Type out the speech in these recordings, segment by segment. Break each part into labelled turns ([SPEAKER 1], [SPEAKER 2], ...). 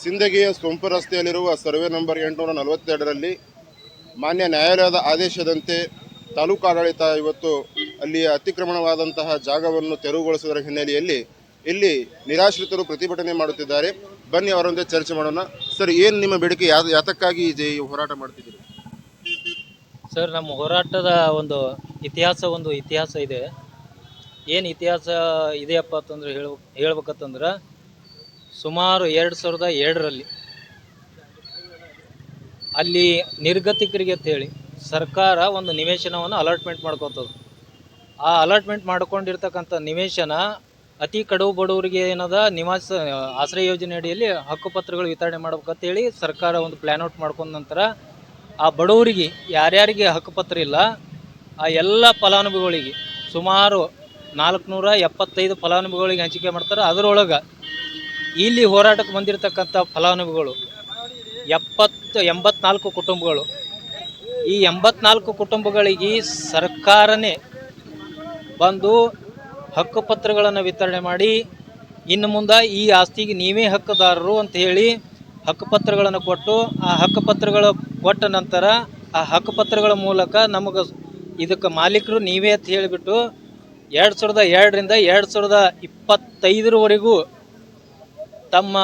[SPEAKER 1] ಸಿಂದಗಿಯ ಸೊಂಪು ರಸ್ತೆಯಲ್ಲಿರುವ survey number 842ರಲ್ಲಿ ಮಾನ್ಯ ನ್ಯಾಯಾಲಯದ ಆದೇಶದಂತೆ ತಾಲೂಕು ಆಡಳಿತ ಇವತ್ತು ಅಲ್ಲಿ ಅತಿಕ್ರಮಣವಾದಂತಹ ಜಾಗವನ್ನು ತೆರವುಗೊಳಿಸುವುದರ ಹಿನ್ನೆಲೆಯಲ್ಲಿ ಇಲ್ಲಿ ನಿರಾಶ್ರಿತರು ಪ್ರತಿಭಟನೆ ಮಾಡುತ್ತಿದ್ದಾರೆ. ಬನ್ನಿ ಅವರೊಂದಿಗೆ ಚರ್ಚೆ ಮಾಡೋಣ. ಸರ್, ಏನು ನಿಮ್ಮ ಬೇಡಿಕೆ? ಯಾತಕ್ಕಾಗಿ ಈ ಹೋರಾಟ ಮಾಡ್ತಿದ್ದೀರಿ?
[SPEAKER 2] ಸರ್, ನಮ್ಮ ಹೋರಾಟದ ಒಂದು ಇತಿಹಾಸ ಇದೆ. ಏನು ಇತಿಹಾಸ ಇದೆಯಪ್ಪ ಅಂತಂದ್ರೆ ಹೇಳ್ಬೇಕಂತಂದ್ರೆ ಸುಮಾರು 2002ರಲ್ಲಿ ಅಲ್ಲಿ ನಿರ್ಗತಿಕರಿಗೆ ಅಂತೇಳಿ ಸರ್ಕಾರ ಒಂದು ನಿವೇಶನವನ್ನು ಅಲಾಟ್ಮೆಂಟ್ ಮಾಡ್ಕೊತದ್ದು. ಆ ಅಲಾಟ್ಮೆಂಟ್ ಮಾಡ್ಕೊಂಡಿರ್ತಕ್ಕಂಥ ನಿವೇಶನ ಅತಿ ಕಡುವು ಬಡವರಿಗೆ ಏನದ ಆಶ್ರಯ ಯೋಜನೆ ಅಡಿಯಲ್ಲಿ ಹಕ್ಕುಪತ್ರಗಳು ವಿತರಣೆ ಮಾಡ್ಬೇಕಂತೇಳಿ ಸರ್ಕಾರ ಒಂದು ಪ್ಲ್ಯಾನ್ ಔಟ್ ಮಾಡ್ಕೊಂಡ ನಂತರ ಆ ಬಡವರಿಗೆ ಯಾರ್ಯಾರಿಗೆ ಹಕ್ಕುಪತ್ರ ಇಲ್ಲ ಆ ಎಲ್ಲ ಫಲಾನುಭವಿಗಳಿಗೆ ಸುಮಾರು 475 ಫಲಾನುಭವಿಗಳಿಗೆ ಹಂಚಿಕೆ ಮಾಡ್ತಾರೆ. ಅದರೊಳಗೆ ಇಲ್ಲಿ ಹೋರಾಟಕ್ಕೆ ಬಂದಿರತಕ್ಕಂಥ ಫಲಾನುಭವಿಗಳು 84 ಕುಟುಂಬಗಳು. ಈ 84 ಕುಟುಂಬಗಳಿಗೆ ಸರ್ಕಾರನೇ ಬಂದು ಹಕ್ಕುಪತ್ರಗಳನ್ನು ವಿತರಣೆ ಮಾಡಿ ಇನ್ನು ಮುಂದೆ ಈ ಆಸ್ತಿಗೆ ನೀವೇ ಹಕ್ಕುದಾರರು ಅಂತ ಹೇಳಿ ಹಕ್ಕುಪತ್ರಗಳನ್ನು ಕೊಟ್ಟು, ಆ ಹಕ್ಕುಪತ್ರಗಳು ಕೊಟ್ಟ ನಂತರ ಆ ಹಕ್ಕುಪತ್ರಗಳ ಮೂಲಕ ನಮಗೆ ಇದಕ್ಕೆ ಮಾಲೀಕರು ನೀವೇ ಅಂತ ಹೇಳಿಬಿಟ್ಟು 2002ರಿಂದ 2025ರವರೆಗೂ ತಮ್ಮ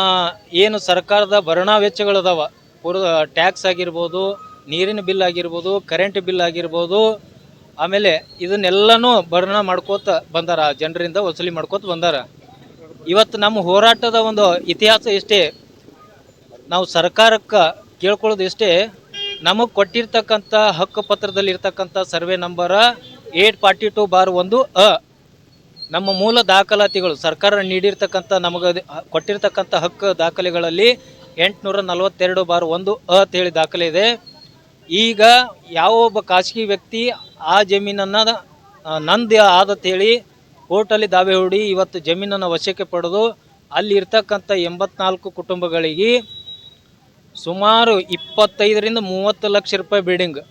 [SPEAKER 2] ಏನು ಸರ್ಕಾರದ ಭರಣಾ ವೆಚ್ಚಗಳದಾವ, ಟ್ಯಾಕ್ಸ್ ಆಗಿರ್ಬೋದು, ನೀರಿನ ಬಿಲ್ ಆಗಿರ್ಬೋದು, ಕರೆಂಟ್ ಬಿಲ್ ಆಗಿರ್ಬೋದು, ಆಮೇಲೆ ಇದನ್ನೆಲ್ಲನೂ ಭರಣ ಮಾಡ್ಕೋತ ಬಂದಾರ, ಜನರಿಂದ ವಸೂಲಿ ಮಾಡ್ಕೋತ ಬಂದಾರ. ಇವತ್ತು ನಮ್ಮ ಹೋರಾಟದ ಒಂದು ಇತಿಹಾಸ ಇಷ್ಟೇ. ನಾವು ಸರ್ಕಾರಕ್ಕೆ ಕೇಳ್ಕೊಳ್ಳೋದು ಇಷ್ಟೇ, ನಮಗೆ ಕೊಟ್ಟಿರ್ತಕ್ಕಂಥ ಹಕ್ಕುಪತ್ರದಲ್ಲಿರ್ತಕ್ಕಂಥ ಸರ್ವೆ ನಂಬರ್ 842/1 ನಮ್ಮ ಮೂಲ ದಾಖಲಾತಿಗಳು ಸರ್ಕಾರ ನೀಡಿರ್ತಕ್ಕಂಥ ನಮಗೆ ಕೊಟ್ಟಿರ್ತಕ್ಕಂಥ ಹಕ್ಕು ದಾಖಲೆಗಳಲ್ಲಿ 842/1 ಅಂತ ಹೇಳಿ ದಾಖಲೆ ಇದೆ. ಈಗ ಯಾವ ಒಬ್ಬ ಖಾಸಗಿ ವ್ಯಕ್ತಿ ಆ ಜಮೀನನ್ನು ನಂದು ಆದತ್ತೇಳಿ ಕೋರ್ಟಲ್ಲಿ ದಾವೆ ಹೂಡಿ ಇವತ್ತು ಜಮೀನನ್ನು ವಶಕ್ಕೆ ಪಡೆದು ಅಲ್ಲಿ ಇರ್ತಕ್ಕಂಥ 84 ಕುಟುಂಬಗಳಿಗೆ ಸುಮಾರು 25ರಿಂದ 30 ಲಕ್ಷ ರೂಪಾಯಿ ಬಿಲ್ಡಿಂಗ್,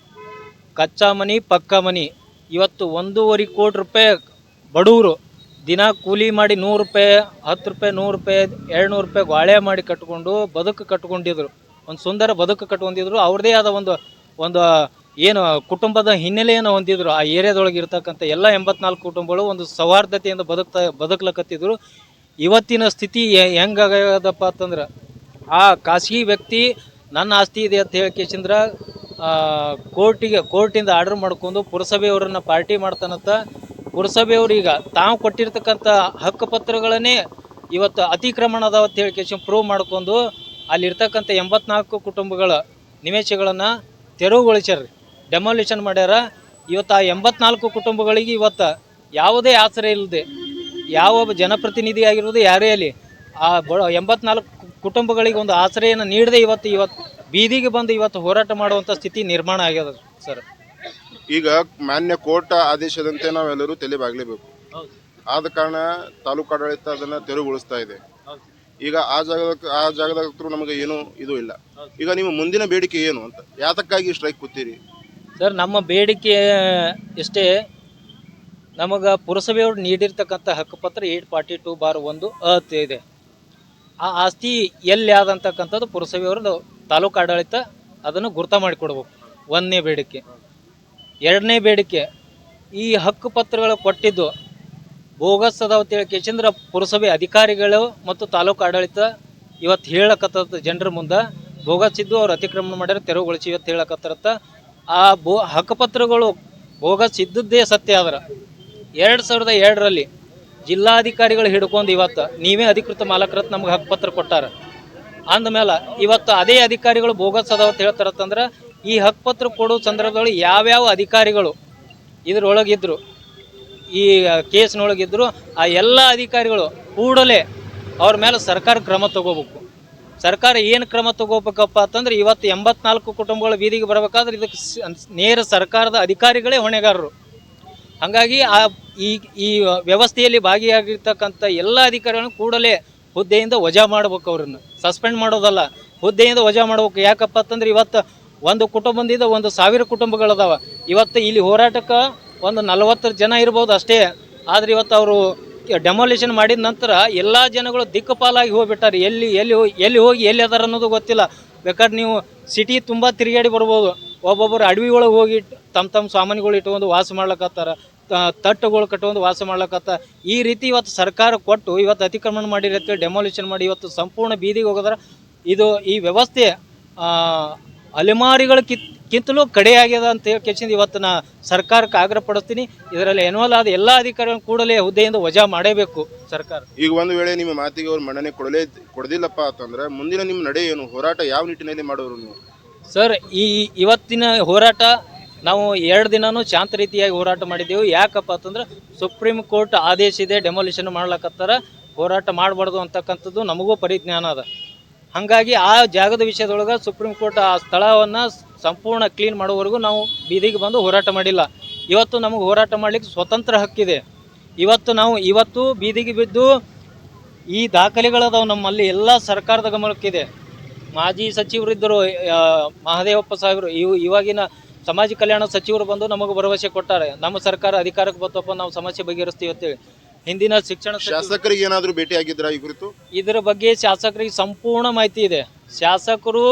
[SPEAKER 2] ಕಚ್ಚಾ ಮನಿ, ಪಕ್ಕಾ ಮನಿ, ಇವತ್ತು 1.5 ಕೋಟಿ ರೂಪಾಯಿ ಬಡವರು ದಿನ ಕೂಲಿ ಮಾಡಿ 100 ರೂಪಾಯಿ, 10 ರೂಪಾಯಿ, 100 ರೂಪಾಯಿ, 200 ರೂಪಾಯಿ ಗಾಳೆ ಮಾಡಿ ಕಟ್ಕೊಂಡು ಬದುಕು ಕಟ್ಕೊಂಡಿದ್ರು. ಒಂದು ಸುಂದರ ಬದುಕು ಕಟ್ಕೊಂಡಿದ್ರು. ಅವ್ರದ್ದೇ ಆದ ಒಂದು ಏನು ಕುಟುಂಬದ ಹಿನ್ನೆಲೆಯನ್ನು ಹೊಂದಿದ್ರು. ಆ ಏರಿಯಾದೊಳಗೆ ಇರ್ತಕ್ಕಂಥ ಎಲ್ಲ 84 ಕುಟುಂಬಗಳು ಒಂದು ಸೌಹಾರ್ದತೆಯಿಂದ ಬದುಕ್ಲಕತ್ತಿದ್ರು. ಇವತ್ತಿನ ಸ್ಥಿತಿ ಹೆಂಗಾಗದಪ್ಪ ಅಂತಂದ್ರೆ ಆ ಖಾಸಗಿ ವ್ಯಕ್ತಿ ನನ್ನ ಆಸ್ತಿ ಇದೆ ಅಂತ ಹೇಳಿಕೆಸಿಂದ್ರ ಕೋರ್ಟಿಂದ ಆರ್ಡರ್ ಮಾಡ್ಕೊಂಡು ಪುರಸಭೆಯವರನ್ನು ಪಾರ್ಟಿ ಮಾಡ್ತಾನಂತ. ಪುರಸಭೆಯವರು ಈಗ ತಾವು ಕೊಟ್ಟಿರ್ತಕ್ಕಂಥ ಹಕ್ಕುಪತ್ರಗಳನ್ನೇ ಇವತ್ತು ಅತಿಕ್ರಮಣ ಅದಾವ ಅಂತ ಹೇಳಿಕೆಸಿ ಪ್ರೂವ್ ಮಾಡ್ಕೊಂಡು ಅಲ್ಲಿರ್ತಕ್ಕಂಥ 84 ಕುಟುಂಬಗಳ ನಿವೇಶಗಳನ್ನು ತೆರವುಗೊಳಿಸ್ಯಾರ, ಡೆಮಾಲಿಷನ್ ಮಾಡ್ಯಾರ. ಇವತ್ತು ಆ 84 ಕುಟುಂಬಗಳಿಗೆ ಇವತ್ತು ಯಾವುದೇ ಆಶ್ರಯ ಇಲ್ಲದೆ ಯಾವ ಜನಪ್ರತಿನಿಧಿ ಆಗಿರೋದು ಯಾರೇ ಅಲ್ಲಿ ಆ 84 ಕುಟುಂಬಗಳಿಗೆ ಒಂದು ಆಶ್ರಯನ ನೀಡದೆ ಇವತ್ತು ಬೀದಿಗೆ ಬಂದು ಇವತ್ತು ಹೋರಾಟ ಮಾಡುವಂಥ ಸ್ಥಿತಿ ನಿರ್ಮಾಣ ಆಗ್ಯದ ಸರ್.
[SPEAKER 1] ಈಗ ಮಾನ್ಯ ಕೋರ್ಟ್ ಆದೇಶದಂತೆ ನಾವೆಲ್ಲರೂ ತಲೆಬಾಗಲೇಬೇಕು. ಆದ ಕಾರಣ ತಾಲೂಕು ಆಡಳಿತ ಅದನ್ನು ತೆರವುಗೊಳಿಸ್ತಾ ಇದೆ. ಈಗ ಆ ಜಾಗದ ನಮಗೆ ಏನೂ ಇದು ಇಲ್ಲ. ಈಗ ನಿಮ್ಮ ಮುಂದಿನ ಬೇಡಿಕೆ ಏನು ಅಂತ, ಯಾತಕ್ಕಾಗಿ ಸ್ಟ್ರೈಕ್ ಕೂತೀರಿ?
[SPEAKER 2] ಸರ್, ನಮ್ಮ ಬೇಡಿಕೆ ಇಷ್ಟೇ. ನಮಗೆ ಪುರಸಭೆಯವರು ನೀಡಿರ್ತಕ್ಕಂಥ ಹಕ್ಕುಪತ್ರ 842/1 ಇದೆ. ಆ ಆಸ್ತಿ ಎಲ್ಲಿ ಆದಂತಕ್ಕಂಥದ್ದು ಪುರಸಭೆಯವರು ತಾಲೂಕು ಆಡಳಿತ ಅದನ್ನು ಗುರ್ತ ಮಾಡಿಕೊಡ್ಬೇಕು. 1ನೇ ಬೇಡಿಕೆ. 2ನೇ ಬೇಡಿಕೆ, ಈ ಹಕ್ಕುಪತ್ರಗಳು ಕೊಟ್ಟಿದ್ದು ಬೋಗಸ್ ಅದಾವ ಅಂತೇಳಿ ಪುರಸಭೆ ಅಧಿಕಾರಿಗಳು ಮತ್ತು ತಾಲೂಕು ಆಡಳಿತ ಇವತ್ತು ಹೇಳಕತ್ತ ಜನರ ಮುಂದೆ ಬೋಗಸ್ ಇದ್ದು ಅವ್ರು ಅತಿಕ್ರಮಣ ಮಾಡ್ಯಾರ, ತೆರವುಗೊಳಿಸಿ ಇವತ್ತು ಹೇಳಕತ್ತಾರತ್ತ. ಆ ಹಕ್ಕುಪತ್ರಗಳು ಬೋಗಸ್ ಇದ್ದದ್ದೇ ಸತ್ಯ ಆದ್ರೆ 2002ರಲ್ಲಿ ಜಿಲ್ಲಾಧಿಕಾರಿಗಳು ಹಿಡ್ಕೊಂಡು ಇವತ್ತು ನೀವೇ ಅಧಿಕೃತ ಮಾಲಕರತ್ ನಮ್ಗೆ ಹಕ್ಕುಪತ್ರ ಕೊಟ್ಟಾರ ಅಂದಮೇಲೆ ಇವತ್ತು ಅದೇ ಅಧಿಕಾರಿಗಳು ಬೋಗಸ್ ಅದಾವ ಅಂತ ಹೇಳ್ತಾರತ್ತಂದ್ರೆ ಈ ಹಕ್ಕುಪತ್ರ ಕೊಡೋ ಸಂದರ್ಭದೊಳಗೆ ಯಾವ್ಯಾವ ಅಧಿಕಾರಿಗಳು ಇದ್ರೊಳಗಿದ್ರು, ಈ ಕೇಸ್ನೊಳಗಿದ್ರು, ಆ ಎಲ್ಲ ಅಧಿಕಾರಿಗಳು ಕೂಡಲೇ ಅವ್ರ ಮೇಲೆ ಸರ್ಕಾರ ಕ್ರಮ ತಗೋಬೇಕು. ಸರ್ಕಾರ ಏನು ಕ್ರಮ ತಗೋಬೇಕಪ್ಪ ಅಂತಂದ್ರೆ ಇವತ್ತು 84 ಕುಟುಂಬಗಳು ಬೀದಿಗೆ ಬರಬೇಕಾದ್ರೆ ಇದಕ್ಕೆ ನೇರ ಸರ್ಕಾರದ ಅಧಿಕಾರಿಗಳೇ ಹೊಣೆಗಾರರು. ಹಾಗಾಗಿ ಈ ವ್ಯವಸ್ಥೆಯಲ್ಲಿ ಭಾಗಿಯಾಗಿರ್ತಕ್ಕಂಥ ಎಲ್ಲ ಅಧಿಕಾರಿಗಳನ್ನು ಕೂಡಲೇ ಹುದ್ದೆಯಿಂದ ವಜಾ ಮಾಡ್ಬೇಕು. ಅವ್ರನ್ನ ಸಸ್ಪೆಂಡ್ ಮಾಡೋದಲ್ಲ, ಹುದ್ದೆಯಿಂದ ವಜಾ ಮಾಡ್ಬೇಕು. ಯಾಕಪ್ಪ ಅಂತಂದ್ರೆ ಇವತ್ತು ಒಂದು ಕುಟುಂಬದಿಂದ 1,000 ಕುಟುಂಬಗಳದಾವ. ಇವತ್ತು ಇಲ್ಲಿ ಹೋರಾಟಕ್ಕೆ ಒಂದು 40 ಜನ ಇರ್ಬೋದು ಅಷ್ಟೇ. ಆದರೆ ಇವತ್ತು ಅವರು ಡೆಮಾಲಿಷನ್ ಮಾಡಿದ ನಂತರ ಎಲ್ಲ ಜನಗಳು ದಿಕ್ಕುಪಾಲಾಗಿ ಹೋಗ್ಬಿಟ್ಟಾರೆ. ಎಲ್ಲಿ ಹೋಗಿ ಎಲ್ಲಿ ಅದಾರ ಅನ್ನೋದು ಗೊತ್ತಿಲ್ಲ. ಬೇಕಾದ್ರೆ ನೀವು ಸಿಟಿ ತುಂಬ ತಿರುಗಾಡಿ ಬರ್ಬೋದು. ಒಬ್ಬೊಬ್ಬರು ಅಡವಿ ಒಳಗೆ ಹೋಗಿ ತಮ್ಮ ಸಾಮಾನುಗಳು ಇಟ್ಕೊಂಡು ವಾಸ ಮಾಡ್ಲಕತ್ತಾರ, ತಟ್ಟುಗಳು ಕಟ್ಕೊಂಡು ವಾಸ ಮಾಡ್ಲಕತ್ತ. ಈ ರೀತಿ ಇವತ್ತು ಸರ್ಕಾರ ಕೊಟ್ಟು ಇವತ್ತು ಅತಿಕ್ರಮಣ ಮಾಡಿರತ್ತೆ, ಡೆಮಾಲಿಷನ್ ಮಾಡಿ ಇವತ್ತು ಸಂಪೂರ್ಣ ಬೀದಿಗೆ ಹೋಗೋದ್ರ. ಈ ವ್ಯವಸ್ಥೆ ಅಲೆಮಾರಿಗಳಕ್ಕಿಂತಲೂ ಕಡೆಯಾಗ್ಯದ ಅಂತ ಹೇಳಿ ಕೆಚ್ಚಿಂದ ಇವತ್ತು ನಾ ಸರ್ಕಾರಕ್ಕೆ ಆಗ್ರಹ ಪಡಿಸ್ತೀನಿ. ಇದರಲ್ಲಿ ಎನ್ವಾಲ್ ಆದ ಎಲ್ಲ ಅಧಿಕಾರಿಗಳನ್ನು ಕೂಡಲೇ ಹುದ್ದೆಯಿಂದ ವಜಾ ಮಾಡಬೇಕು ಸರ್ಕಾರ.
[SPEAKER 1] ಈಗ ಒಂದು ವೇಳೆ ನಿಮ್ಮ ಮಾತಿಗೆ ಅವ್ರು ಮನ್ನಣೆ ಕೊಡದಿಲ್ಲಪ್ಪ ಅಂತಂದ್ರೆ ಮುಂದಿನ ನಿಮ್ಮ ನಡೆ ಏನು, ಹೋರಾಟ ಯಾವ ನಿಟ್ಟಿನಲ್ಲಿ ಮಾಡೋರು ನೀವು?
[SPEAKER 2] ಸರ್, ಇವತ್ತಿನ ಹೋರಾಟ ನಾವು 2 ದಿನನೂ ಶಾಂತ ರೀತಿಯಾಗಿ ಹೋರಾಟ ಮಾಡಿದ್ದೆವು. ಯಾಕಪ್ಪ ಅಂತಂದ್ರೆ ಸುಪ್ರೀಂ ಕೋರ್ಟ್ ಆದೇಶ ಇದೆ, ಡೆಮಾಲಿಷನ್ ಮಾಡ್ಲಕತ್ತಾರ, ಹೋರಾಟ ಮಾಡಬಾರ್ದು ಅಂತಕ್ಕಂಥದ್ದು ನಮಗೂ ಪರಿಜ್ಞಾನ ಅದ. ಹಾಗಾಗಿ ಆ ಜಾಗದ ವಿಷಯದೊಳಗೆ ಸುಪ್ರೀಂ ಕೋರ್ಟ್ ಆ ಸ್ಥಳವನ್ನು ಸಂಪೂರ್ಣ ಕ್ಲೀನ್ ಮಾಡೋವರೆಗೂ ನಾವು ಬೀದಿಗೆ ಬಂದು ಹೋರಾಟ ಮಾಡಿಲ್ಲ. ಇವತ್ತು ನಮಗೆ ಹೋರಾಟ ಮಾಡಲಿಕ್ಕೆ ಸ್ವತಂತ್ರ ಹಕ್ಕಿದೆ. ಇವತ್ತು ಬೀದಿಗೆ ಬಿದ್ದು ಈ ದಾಖಲೆಗಳದಾವು ನಮ್ಮಲ್ಲಿ, ಎಲ್ಲ ಸರ್ಕಾರದ ಗಮನಕ್ಕಿದೆ. ಮಾಜಿ ಸಚಿವರಿದ್ದರು, ಮಹದೇವಪ್ಪ ಸಾಹೇಬರು, ಇವಾಗಿನ ಸಮಾಜ ಕಲ್ಯಾಣ ಸಚಿವರು ಬಂದು ನಮಗೆ ಭರವಸೆ ಕೊಟ್ಟಾರೆ, ನಮ್ಮ ಸರ್ಕಾರ ಅಧಿಕಾರಕ್ಕೆ ಬರ್ತಪ್ಪ ನಾವು ಸಮಸ್ಯೆ ಬಗೆಹರಿಸ್ತೀವಿ ಅಂತೇಳಿ. ಹಿಂದಿನ ಶಿಕ್ಷಣ
[SPEAKER 1] ಶಾಸಕರಿಗೆ ಏನಾದರೂ ಭೇಟಿ ಆಗಿದ್ರಾ ಈ ಕುರಿತು?
[SPEAKER 2] ಇದರ ಬಗ್ಗೆ ಶಾಸಕರಿಗೆ ಸಂಪೂರ್ಣ ಮಾಹಿತಿ ಇದೆ. ಶಾಸಕರು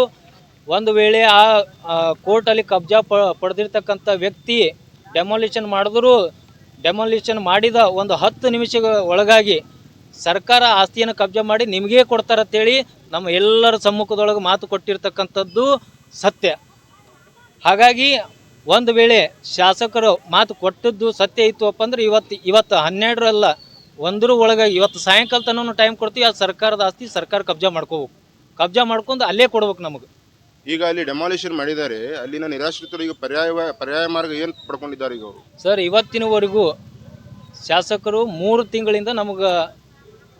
[SPEAKER 2] ಒಂದು ವೇಳೆ ಆ ಕೋರ್ಟಲ್ಲಿ ಕಬ್ಜಾ ಪಡೆದಿರ್ತಕ್ಕಂಥ ವ್ಯಕ್ತಿ ಡೆಮಾಲಿಷನ್ ಮಾಡಿದ್ರು, ಡೆಮಾಲಿಷನ್ ಮಾಡಿದ ಒಂದು 10 ನಿಮಿಷಗಳ ಒಳಗಾಗಿ ಸರ್ಕಾರ ಆಸ್ತಿಯನ್ನು ಕಬ್ಜಾ ಮಾಡಿ ನಿಮಗೇ ಕೊಡ್ತಾರಂತೇಳಿ ನಮ್ಮ ಎಲ್ಲರ ಸಮ್ಮುಖದೊಳಗೆ ಮಾತು ಕೊಟ್ಟಿರ್ತಕ್ಕಂಥದ್ದು ಸತ್ಯ. ಹಾಗಾಗಿ ಒಂದು ವೇಳೆ ಶಾಸಕರು ಮಾತು ಕೊಟ್ಟದ್ದು ಸತ್ಯ ಇತ್ತು ಅಂದ್ರೆ ಇವತ್ತು 12 ಅಲ್ಲ 1 ಒಳಗಾಗಿ ಇವತ್ತು ಸಾಯಂಕಾಲ ತನಕ ಟೈಮ್ ಕೊಡ್ತೀವಿ. ಆ ಸರ್ಕಾರದ ಆಸ್ತಿ ಸರ್ಕಾರ ಕಬ್ಜಾ ಮಾಡ್ಕೋಬೇಕು, ಕಬ್ಜಾ ಮಾಡ್ಕೊಂಡು ಅಲ್ಲೇ ಕೊಡ್ಬೇಕು ನಮಗೆ.
[SPEAKER 1] ಈಗ ಅಲ್ಲಿ ಡೆಮಾಲಿಷನ್ ಮಾಡಿದ್ದಾರೆ, ಅಲ್ಲಿನ ನಿರಾಶ್ರಿತರಿಗೆ ಪರ್ಯಾಯ ಮಾರ್ಗ ಏನು ಪಡ್ಕೊಂಡಿದ್ದಾರೆ ಈಗ ಅವರು?
[SPEAKER 2] ಸರ್, ಇವತ್ತಿನವರೆಗೂ ಶಾಸಕರು 3 ತಿಂಗಳಿಂದ ನಮಗೆ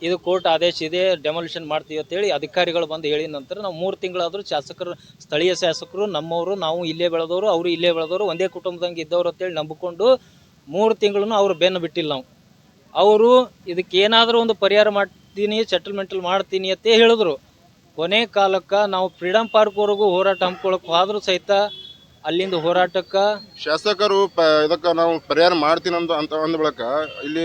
[SPEAKER 2] ಇದು ಕೋರ್ಟ್ ಆದೇಶ ಇದೆ, ಡೆಮಾಲಿಷನ್ ಮಾಡ್ತೀವಿ ಅಂತೇಳಿ ಅಧಿಕಾರಿಗಳು ಬಂದು ಹೇಳಿದ ನಂತರ ನಾವು 3 ತಿಂಗಳಾದರೂ ಶಾಸಕರು, ಸ್ಥಳೀಯ ಶಾಸಕರು, ನಮ್ಮವರು, ನಾವು ಇಲ್ಲೇ ಬೆಳೆದವರು, ಅವರು ಇಲ್ಲೇ ಬೆಳೆದವರು, ಒಂದೇ ಕುಟುಂಬದಂಗೆ ಇದ್ದವರು ಅಂತೇಳಿ ನಂಬಿಕೊಂಡು 3 ತಿಂಗಳು ಅವ್ರು ಬೆನ್ನು ಬಿಟ್ಟಿಲ್ಲ. ನಾವು ಅವರು ಇದಕ್ಕೇನಾದರೂ ಒಂದು ಪರಿಹಾರ ಮಾಡ್ತೀನಿ, ಸೆಟಲ್ಮೆಂಟಲ್ ಮಾಡ್ತೀನಿ ಅಂತ ಹೇಳಿದ್ರು. ಕೊನೆ ಕಾಲಕ್ಕೆ ನಾವು ಫ್ರೀಡಮ್ ಪಾರ್ಕ್ವರೆಗೂ ಹೋರಾಟ ಹಮ್ಮಿಕೊಳ್ಳೋಕೆ ಹೋದರೂ ಸಹಿತ ಅಲ್ಲಿಂದ ಹೋರಾಟಕ್ಕೆ
[SPEAKER 1] ಶಾಸಕರು ಇದಕ್ಕೆ ನಾವು ಪರಿಹಾರ ಮಾಡ್ತೀನಿ ಅಂತ ಅಂದ ಬಳಿಕ ಇಲ್ಲಿ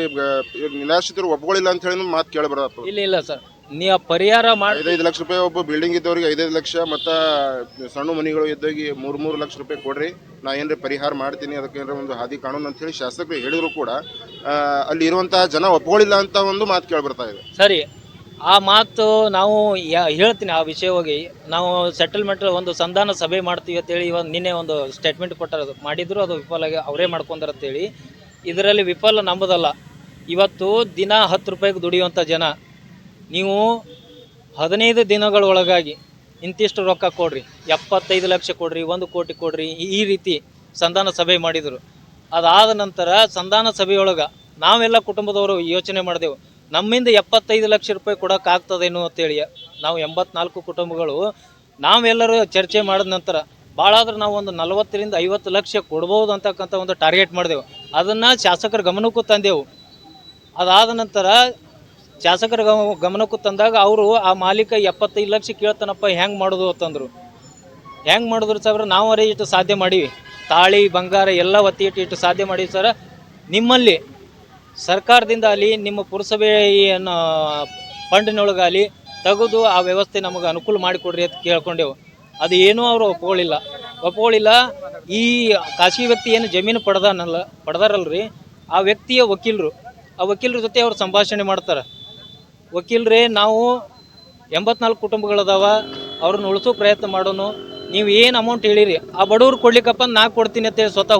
[SPEAKER 1] ನಿರಾಶ್ರಿತರು ಒಪ್ಕೊಳ್ಳಿಲ್ಲ ಅಂತ ಹೇಳಿ ಮಾತು ಕೇಳಬಾರ್ದು.
[SPEAKER 2] ಇಲ್ಲ ಸರ್, ನೀವು ಪರಿಹಾರ ಮಾಡಿ
[SPEAKER 1] 5 ಲಕ್ಷ ರೂಪಾಯಿ ಒಬ್ಬ ಬಿಲ್ಡಿಂಗ್ ಇದ್ದವ್ರಿಗೆ 5 ಲಕ್ಷ, ಮತ್ತು ಸಣ್ಣ ಮನೆಗಳು ಇದ್ದವ್ರಿಗೆ 3 ಲಕ್ಷ ರೂಪಾಯಿ ಕೊಡ್ರಿ, ನಾ ಏನ್ರಿ ಪರಿಹಾರ ಮಾಡ್ತೀನಿ, ಅದಕ್ಕೆ ಏನಾರ ಒಂದು ಹಾದಿ ಕಾನೂನು ಅಂತ ಹೇಳಿ ಶಾಸಕರು ಹೇಳಿದ್ರು ಕೂಡ ಅಲ್ಲಿ ಇರುವಂತಹ ಜನ ಒಪ್ಕೊಳ್ಳಿಲ್ಲ ಅಂತ ಒಂದು ಮಾತು ಕೇಳಿಬರ್ತಾ ಇದೆ.
[SPEAKER 2] ಸರಿ, ಆ ಮಾತು ನಾವು ಹೇಳ್ತೀನಿ. ಆ ವಿಷಯ ಹೋಗಿ ನಾವು ಸೆಟಲ್ಮೆಂಟ್ ಒಂದು ಸಂಧಾನ ಸಭೆ ಮಾಡ್ತೀವಿ ಅಂತೇಳಿ ನಿನ್ನೆ ಒಂದು ಸ್ಟೇಟ್ಮೆಂಟ್ ಮಾಡಿದ್ರು, ಅದು ವಿಫಲ ಅವರೇ ಮಾಡ್ಕೊಂಡಾರಂತೇಳಿ. ಇದರಲ್ಲಿ ವಿಫಲ ನಂಬುದಲ್ಲ. ಇವತ್ತು ದಿನ 10 ರೂಪಾಯಿಗೆ ದುಡಿಯುವಂಥ ಜನ, ನೀವು 15 ದಿನಗಳೊಳಗಾಗಿ ಇಂತಿಷ್ಟು ರೊಕ್ಕ ಕೊಡ್ರಿ, 75 ಲಕ್ಷ ಕೊಡ್ರಿ, 1 ಕೋಟಿ ಕೊಡ್ರಿ, ಈ ರೀತಿ ಸಂಧಾನ ಸಭೆ ಮಾಡಿದರು. ಅದಾದ ನಂತರ ಸಂಧಾನ ಸಭೆಯೊಳಗೆ ನಾವೆಲ್ಲ ಕುಟುಂಬದವರು ಯೋಚನೆ ಮಾಡಿದೆವು, ನಮ್ಮಿಂದ 75 ಲಕ್ಷ ರೂಪಾಯಿ ಕೊಡೋಕ್ಕಾಗ್ತದೇನು ಅಂತೇಳಿ. ನಾವು 84 ಕುಟುಂಬಗಳು ನಾವೆಲ್ಲರೂ ಚರ್ಚೆ ಮಾಡಿದ ನಂತರ ಭಾಳಾದ್ರೆ ನಾವು ಒಂದು 40ರಿಂದ 50 ಲಕ್ಷ ಕೊಡ್ಬೋದು ಅಂತಕ್ಕಂಥ ಒಂದು ಟಾರ್ಗೆಟ್ ಮಾಡಿದೆವು. ಅದನ್ನು ಶಾಸಕರ ಗಮನಕ್ಕೂ ತಂದೆವು. ಅದಾದ ನಂತರ ಶಾಸಕರ ಗಮನಕ್ಕೂ ತಂದಾಗ ಅವರು ಆ ಮಾಲೀಕ 75 ಲಕ್ಷ ಕೇಳ್ತಾನಪ್ಪ, ಹೆಂಗೆ ಮಾಡೋದು ಅಂತಂದರು. ಹೆಂಗೆ ಮಾಡಿದ್ರು ಸರ್, ನಾವು ಅರೇ ಇಟ್ಟು ಸಾಧ್ಯ ಮಾಡೀವಿ, ತಾಳಿ ಬಂಗಾರ ಎಲ್ಲ ಒತ್ತಿ ಇಟ್ಟು ಸಾಧ್ಯ ಮಾಡೀವಿ ಸರ್. ನಿಮ್ಮಲ್ಲಿ ಸರ್ಕಾರದಿಂದ ಅಲ್ಲಿ ನಿಮ್ಮ ಪುರಸಭೆ ಫಂಡಿನೊಳಗಾಗಲಿ ತೆಗೆದು ಆ ವ್ಯವಸ್ಥೆ ನಮಗೆ ಅನುಕೂಲ ಮಾಡಿಕೊಡ್ರಿ ಅಂತ ಕೇಳ್ಕೊಂಡೆವು. ಅದು ಏನೂ ಅವರು ಒಪ್ಕೊಳ್ಳಿಲ್ಲ. ಈ ಖಾಸಗಿ ವ್ಯಕ್ತಿ ಏನು ಜಮೀನು ಪಡೆದಾರಲ್ರಿ, ಆ ವ್ಯಕ್ತಿಯ ಆ ವಕೀಲರ ಜೊತೆ ಅವ್ರು ಸಂಭಾಷಣೆ ಮಾಡ್ತಾರೆ. ವಕೀಲರೇ, ನಾವು 84 ಕುಟುಂಬಗಳದಾವ, ಅವ್ರನ್ನ ಉಳಿಸೋ ಪ್ರಯತ್ನ ಮಾಡೋನು, ನೀವು ಏನು ಅಮೌಂಟ್ ಹೇಳಿರಿ ಆ ಬಡವ್ರು ಕೊಡ್ಲಿಕ್ಕಪ್ಪ ನಾ ಕೊಡ್ತೀನಿ ಅಂತೇಳಿ ಸ್ವತಃ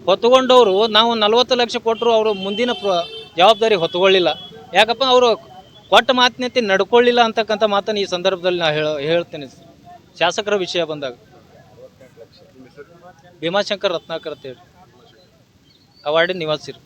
[SPEAKER 2] ಹೊತ್ಕೊಂಡವರು ನಾವು 40 ಲಕ್ಷ ಕೊಟ್ಟರು ಅವರು ಮುಂದಿನ ಜವಾಬ್ದಾರಿ ಹೊತ್ಕೊಳ್ಳಿಲ್ಲ. ಯಾಕಪ್ಪ, ಅವರು ಕೊಟ್ಟ ಮಾತಿನಂತೆ ನಡ್ಕೊಳ್ಳಿಲ್ಲ ಅಂತಕ್ಕಂಥ ಮಾತನ್ನು ಈ ಸಂದರ್ಭದಲ್ಲಿ ನಾನು ಹೇಳ್ತೇನೆ. ಶಾಸಕರ ವಿಷಯ ಬಂದಾಗ ಭೀಮಾಶಂಕರ್ ರತ್ನಾಕರ್ ಅಂತೇಳಿ, ಅವಾರ್ಡಿನ ನಿವಾಸಿರು.